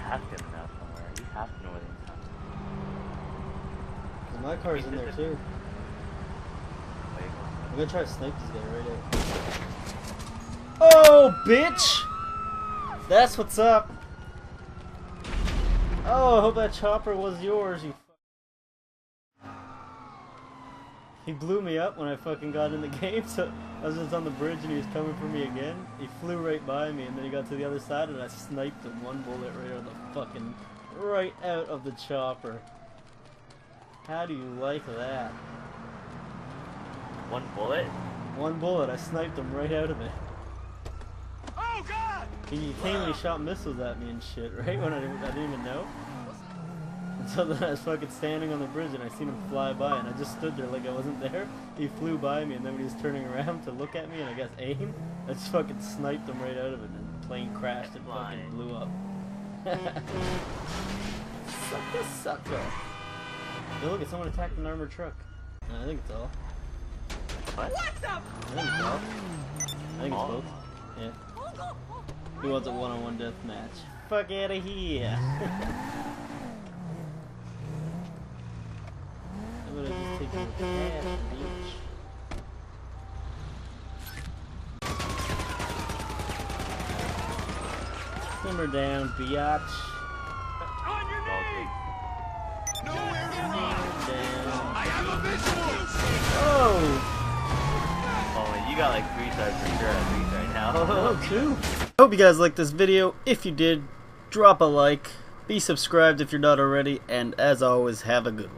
has to have been out somewhere. He has to know where the inside. My car's in there too. I'm gonna try to snipe this guy right out. Oh, bitch! That's what's up. Oh, I hope that chopper was yours, you. He blew me up when I fucking got in the game, so I was just on the bridge and he was coming for me again. He flew right by me and then he got to the other side and I sniped him one bullet right out of the chopper. How do you like that? One bullet? One bullet, I sniped him right out of it. Oh God! He came and he shot missiles at me and shit, right? When I didn't even know. So then I was fucking standing on the bridge and I seen him fly by and I just stood there like I wasn't there. He flew by me and then when he was turning around to look at me and I guess aim, I just fucking sniped him right out of it and the plane crashed and fucking blew up. Sucker. Yo, look, someone attacked an armored truck. I think it's all. What? I think it's all. I think it's both. Yeah. He wants a one-on-one death match. Fuck out of here. I'm gonna just take him past the beach. Simmer down, biatch. On your knees! Nowhere to Down. I have a visual! Oh! Oh, you got like 3 stars for sure at least right now. Oh, 2. I hope you guys liked this video. If you did, drop a like. Be subscribed if you're not already. And as always, have a good one.